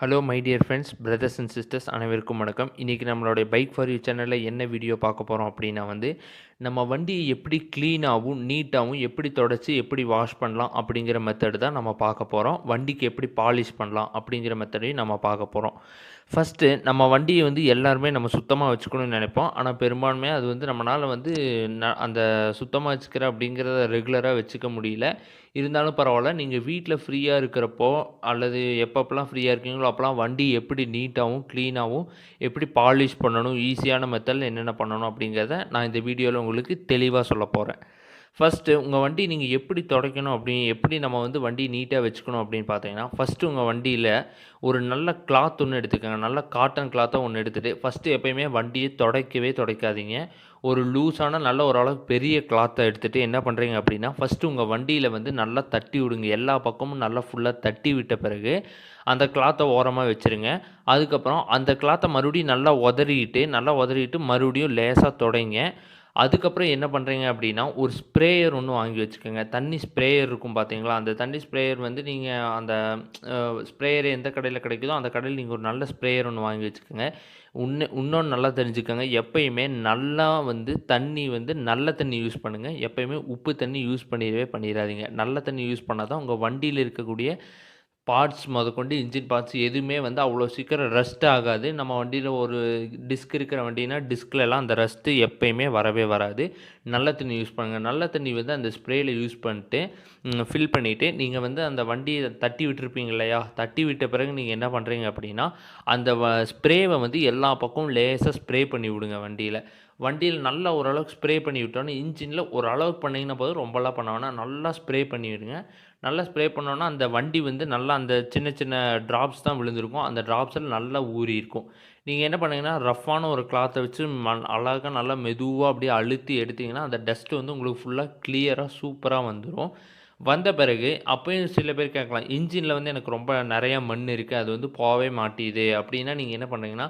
Hello my dear friends, brothers and sisters அனைவருக்கும் வணக்கம். இன்றைக்கி நம்மளுடைய பைக் ஃபார் யூ சேனலில் என்ன வீடியோ பார்க்க போகிறோம் அப்படின்னா நம்ம வண்டியை எப்படி க்ளீனாகவும் நீட்டாகவும் எப்படி தொடச்சி எப்படி வாஷ் பண்ணலாம் அப்படிங்கிற மெத்தடு தான் நம்ம பார்க்க போகிறோம். வண்டிக்கு எப்படி பாலிஷ் பண்ணலாம் அப்படிங்கிற மெத்தடையும் நம்ம பார்க்க போகிறோம். ஃபஸ்ட்டு நம்ம வண்டியை எல்லாருமே நம்ம சுத்தமாக வச்சுக்கணும்னு நினைப்போம். ஆனால் பெரும்பான்மையாக அது நம்மளால் அந்த சுத்தமாக வச்சுக்கிற அப்படிங்கிறத ரெகுலராக வச்சுக்க முடியல. இருந்தாலும் பரவாயில்ல, நீங்கள் வீட்டில் ஃப்ரீயாக இருக்கிறப்போ அல்லது எப்பப்போலாம் ஃப்ரீயாக இருக்கீங்களோ அப்போலாம் வண்டி எப்படி நீட்டாகவும் க்ளீனாகவும் எப்படி பாலிஷ் பண்ணணும், ஈஸியான மெத்தடில் என்னென்ன பண்ணணும் அப்படிங்கிறத நான் இந்த வீடியோவில் உங்களுக்கு தெளிவாக சொல்ல போகிறேன். ஃபஸ்ட்டு உங்கள் வண்டி நீங்கள் எப்படி துடைக்கணும் எப்படி நம்ம வண்டி நீட்டாக வச்சுக்கணும் அப்படின்னு பார்த்தீங்கன்னா, ஃபஸ்ட்டு உங்கள் வண்டியில் ஒரு நல்ல கிளாத் ஒன்று எடுத்துக்கோங்க. நல்ல காட்டன் கிளாத்தை ஒன்று எடுத்துகிட்டு ஃபஸ்ட்டு எப்போயுமே வண்டியை துடைக்கவே துடைக்காதீங்க. ஒரு லூஸான நல்ல ஓரளவுக்கு பெரிய கிளாத்தை எடுத்துகிட்டு என்ன பண்ணுறீங்க அப்படின்னா, ஃபஸ்ட்டு உங்கள் வண்டியில் நல்லா தட்டி விடுங்க. எல்லா பக்கமும் நல்லா ஃபுல்லாக தட்டி விட்ட பிறகு அந்த கிளாத்தை ஓரமாக வச்சுருங்க. அதுக்கப்புறம் அந்த கிளாத்தை மறுபடியும் நல்லா உதறிட்டு மறுபடியும் லேசாக தொடைங்க. அதுக்கப்புறம் என்ன பண்ணுறீங்க அப்படின்னா, ஒரு ஸ்ப்ரேயர் ஒன்று வாங்கி வச்சுக்கோங்க. தண்ணி ஸ்ப்ரேயர் இருக்கும் பார்த்தீங்களா, அந்த தண்ணி ஸ்ப்ரேயர் நீங்கள் அந்த ஸ்ப்ரேயர் எந்த கடையில் கிடைக்குதோ அந்த கடையில் நீங்கள் ஒரு நல்ல ஸ்ப்ரேயர் ஒன்று வாங்கி வச்சுக்கோங்க. இன்னொன்று நல்லா தெரிஞ்சுக்கோங்க, எப்பயுமே நல்லா தண்ணி நல்ல தண்ணி யூஸ் பண்ணுங்கள். எப்பயுமே உப்பு தண்ணி யூஸ் பண்ணிடாதீங்க. நல்ல தண்ணி யூஸ் பண்ணால் தான் உங்கள் வண்டியில் இருக்கக்கூடிய பார்ட்ஸ் மொதற்கொண்டு இன்ஜின் பார்ட்ஸ் எதுவுமே அவ்வளோ சீக்கிரம் ரஸ்ட் ஆகாது. நம்ம வண்டியில் ஒரு டிஸ்க் இருக்கிற வண்டினா டிஸ்க்லலாம் அந்த ரஸ்ட்டு எப்பயுமே வரவே வராது. நல்ல தண்ணி யூஸ் பண்ணுங்கள். நல்ல தண்ணி அந்த ஸ்ப்ரேயில் யூஸ் பண்ணிட்டு ஃபில் பண்ணிவிட்டு நீங்கள் அந்த வண்டியை தட்டி விட்டுருப்பீங்க இல்லையா, தட்டி விட்ட பிறகு நீங்கள் என்ன பண்ணுறீங்க அப்படின்னா, அந்த ஸ்ப்ரேவை எல்லா பக்கமும் லேசாக ஸ்ப்ரே பண்ணி விடுங்க வண்டியில் நல்லா ஓரளவுக்கு ஸ்ப்ரே பண்ணி விட்டோன்னே இன்ஜினில் ஒரு அளவுக்கு பண்ணிங்கன்னா போதும், ரொம்பலாம் பண்ண வேணாம். நல்லா ஸ்ப்ரே பண்ணி விடுங்க. நல்லா ஸ்ப்ரே பண்ணோன்னா அந்த வண்டி நல்லா அந்த சின்ன சின்ன ட்ராப்ஸ் தான் விழுந்திருக்கும். அந்த ட்ராப்ஸில் நல்லா ஊறியிருக்கும். நீங்கள் என்ன பண்ணீங்கன்னா, ரஃப்பான ஒரு கிளாத்தை வச்சு அழகா நல்லா மெதுவாக அப்படியே அழுத்தி எடுத்தீங்கன்னா, அந்த டஸ்ட்டு உங்களுக்கு ஃபுல்லாக கிளியராக சூப்பராக வந்துரும். வந்த பிறகு அப்பயும் சில பேர் கேட்கலாம், இன்ஜினில் எனக்கு ரொம்ப நிறையா மண் இருக்குது, அது போகவே மாட்டேங்குது அப்படின்னா, நீங்கள் என்ன பண்ணுறீங்கன்னா,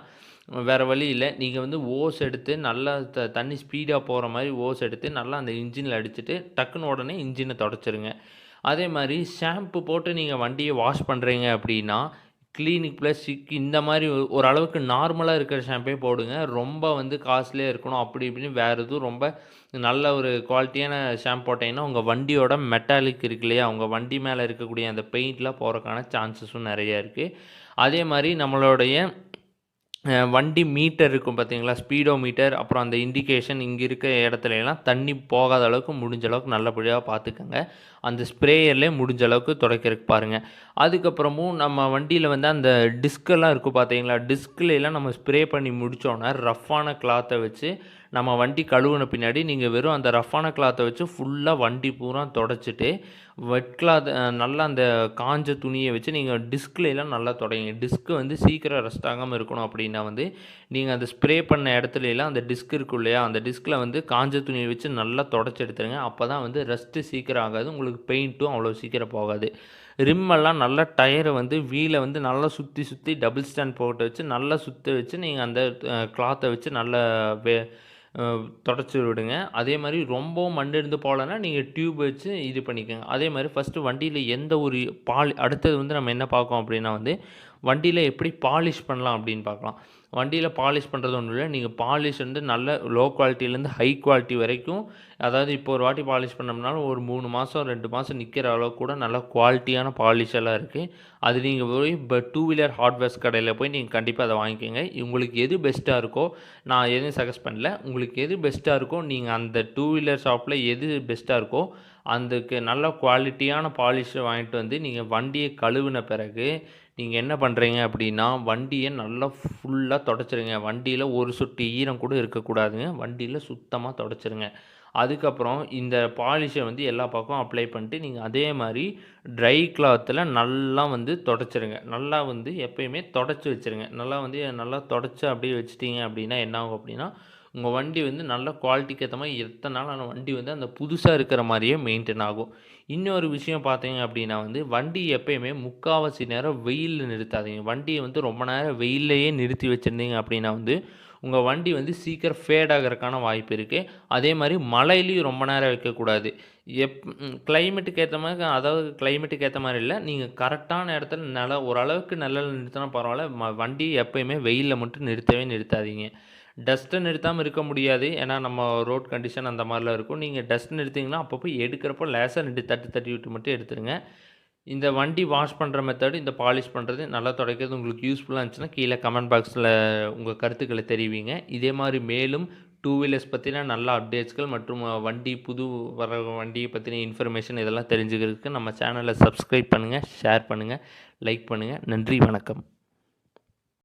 வேறு வழி இல்லை. நீங்கள் ஓஸ் எடுத்து நல்லா தண்ணி ஸ்பீடாக போகிற மாதிரி ஓஸ் எடுத்து நல்லா அந்த இன்ஜினில் அடிச்சுட்டு டக்குன்னு உடனே இன்ஜினை தொடச்சிருங்க. அதே மாதிரி ஷாம்பு போட்டு நீங்கள் வண்டியை வாஷ் பண்ணுறீங்க அப்படின்னா, கிளினிக் ப்ளஸ் சிக் இந்த மாதிரி ஓரளவுக்கு நார்மலாக இருக்கிற ஷாம்பே போடுங்க. ரொம்ப காஸ்ட்லியாக இருக்கணும் அப்படி இப்படின்னு வேறு எதுவும் ரொம்ப நல்ல ஒரு குவாலிட்டியான ஷாம்பு போட்டிங்கன்னா, உங்கள் வண்டியோட மெட்டாலிக் இருக்கு இல்லையா, உங்கள் வண்டி மேலே இருக்கக்கூடிய அந்த பெயிண்ட்லாம் போகிறக்கான சான்சஸும் நிறையா இருக்குது. அதே மாதிரி நம்மளுடைய வண்டி மீட்டர் இருக்கும் பார்த்தீங்களா, ஸ்பீடோ மீட்டர், அப்புறம் அந்த இண்டிகேஷன் இங்கே இருக்க இடத்துலலாம் தண்ணி போகாத அளவுக்கு முடிஞ்ச அளவுக்கு நல்லபடியாக பார்த்துக்கங்க. அந்த ஸ்ப்ரேயர்லேயே முடிஞ்ச அளவுக்கு துடைக்கிறதுக்கு பாருங்கள். அதுக்கப்புறமும் நம்ம வண்டியில் அந்த டிஸ்கெல்லாம் இருக்கும் பார்த்தீங்களா, டிஸ்க்லாம் நம்ம ஸ்ப்ரே பண்ணி முடித்தோன்னே ரஃப்பான கிளாத்தை வச்சு நம்ம வண்டி கழுவுன பின்னாடி நீங்கள் வெறும் அந்த ரஃப்பான கிளாத்தை வச்சு ஃபுல்லாக வண்டி பூரா தொடச்சிட்டு வெட் கிளாத் நல்லா அந்த காஞ்ச துணியை வச்சு நீங்கள் டிஸ்க்லாம் நல்லா துடைங்க. டிஸ்க்கு சீக்கிரம் ரஸ்ட் ஆகாமல் இருக்கணும் அப்படின்னா நீங்கள் அந்த ஸ்ப்ரே பண்ண இடத்துலலாம் அந்த டிஸ்க் இருக்கும் இல்லையா, அந்த டிஸ்கில் காஞ்ச துணியை வச்சு நல்லா தொடச்சி எடுத்துருங்க. அப்போ தான் ரஸ்ட்டு சீக்கிரம் ஆகாது, உங்களுக்கு பெயிண்ட்டும் அவ்வளோ சீக்கிரம் போகாது. ரிம்மெல்லாம் நல்லா டயரை வீலை நல்லா சுற்றி டபுள் ஸ்டாண்ட் போட்டு வச்சு நல்லா சுற்ற வச்சு நீங்கள் அந்த கிளாத்தை வச்சு நல்லா தொடச்சி விடுங்க. அதே மாதிரி ரொம்பவும் மண் இருந்து போகலன்னா நீங்கள் டியூப் வச்சு இது பண்ணிக்கோங்க. அதே மாதிரி ஃபஸ்ட்டு வண்டியில் எந்த ஒரு அடுத்தது நம்ம என்ன பார்க்கோம் அப்படின்னா வண்டியில் எப்படி பாலிஷ் பண்ணலாம் அப்படின்னு பார்க்கலாம். வண்டியில் பாலிஷ் பண்ணுறது ஒன்றும் இல்லை. நீங்கள் பாலிஷ் நல்ல லோ குவாலிட்டிலேருந்து ஹை குவாலிட்டி வரைக்கும், அதாவது இப்போ ஒரு வாட்டி பாலிஷ் பண்ணோம்னாலும் ஒரு 3 மாதம் 2 மாதம் நிற்கிற அளவுக்கு கூட நல்ல குவாலிட்டியான பாலிஷ் எல்லாம் இருக்குது. அது நீங்கள் போய் டூ வீலர் ஹார்ட்வேர்ஸ் கடையில் போய் நீங்கள் கண்டிப்பாக அதை வாங்கிக்கோங்க. உங்களுக்கு எது பெஸ்ட்டாக இருக்கோ, நான் எதுவும் சஜஸ்ட் பண்ணல, உங்களுக்கு எது பெஸ்ட்டாக இருக்கோ நீங்கள் அந்த டூ வீலர் ஷாப்பில் எது பெஸ்ட்டாக இருக்கோ அதுக்கு நல்ல குவாலிட்டியான பாலிஷை வாங்கிட்டு நீங்கள் வண்டியை கழுவின பிறகு நீங்கள் என்ன பண்ணுறீங்க அப்படின்னா, வண்டியை நல்லா ஃபுல்லாக தொடச்சிருங்க. வண்டியில் ஒரு சொட்டு ஈரம் கூட இருக்கக்கூடாதுங்க. வண்டியில் சுத்தமாக தொடச்சிருங்க. அதுக்கப்புறம் இந்த பாலிஷை எல்லா பக்கம் அப்ளை பண்ணிட்டு நீங்கள் அதே மாதிரி ட்ரை கிளாத்தில் நல்லா தொடச்சிருங்க. நல்லா எப்பயுமே தொடச்சி வச்சுருங்க. நல்லா தொடச்சி அப்படியே வச்சுட்டீங்க அப்படின்னா என்ன ஆகும் அப்படின்னா, உங்கள் வண்டி நல்ல குவாலிட்டிக்கு ஏற்ற மாதிரி எத்தனை நாள் ஆன வண்டி அந்த புதுசாக இருக்கிற மாதிரியே மெயின்டைன் ஆகும். இன்னொரு விஷயம் பார்த்தீங்க அப்படின்னா வண்டி எப்பயுமே முக்கால்வாசி நேரம் வெயிலில் நிறுத்தாதீங்க. வண்டியை ரொம்ப நேரம் வெயில்லையே நிறுத்தி வச்சுருந்தீங்க அப்படின்னா உங்கள் வண்டி வந்து சீக்கிரம் ஃபேட் ஆகிறதுக்கான வாய்ப்பு இருக்குது. அதே மாதிரி மழையிலையும் ரொம்ப நேரம் வைக்கக்கூடாது. கிளைமேட்டுக்கு ஏற்ற மாதிரி, அதாவது கிளைமேட்டுக்கு ஏற்ற மாதிரி இல்லை, நீங்கள் கரெக்டான இடத்துல ஓரளவுக்கு நிழல்ல நிறுத்தினா பரவாயில்ல. வண்டி எப்பயுமே வெயிலில் மட்டும் நிறுத்தவே நிறுத்தாதீங்க. டஸ்ட்டை நிறுத்தாமல் இருக்க முடியாது, ஏன்னா நம்ம ரோட் கண்டிஷன் அந்த மாதிரிலாம் இருக்கும். நீங்கள் டஸ்ட் நிறுத்திங்கன்னா அப்பப்போ எடுக்கிறப்போ லேசாக 2 தட்டி தட்டி விட்டு மட்டும் எடுத்துருங்க. இந்த வண்டி வாஷ் பண்ணுற மெத்தடு, இந்த பாலிஷ் பண்ணுறது, நல்லா துடைக்கிறது உங்களுக்கு யூஸ்ஃபுல்லாக இருந்துச்சுன்னா கீழே கமெண்ட் பாக்ஸில் உங்கள் கருத்துக்களை தெரிவிங்க. இதே மாதிரி மேலும் டூ வீலர்ஸ் பற்றின நல்ல அப்டேட்ஸ்கள் மற்றும் புது வர வண்டியை பற்றின இன்ஃபர்மேஷன் இதெல்லாம் தெரிஞ்சுக்கிறதுக்கு நம்ம சேனலை சப்ஸ்கிரைப் பண்ணுங்கள், ஷேர் பண்ணுங்கள், லைக் பண்ணுங்கள். நன்றி, வணக்கம்.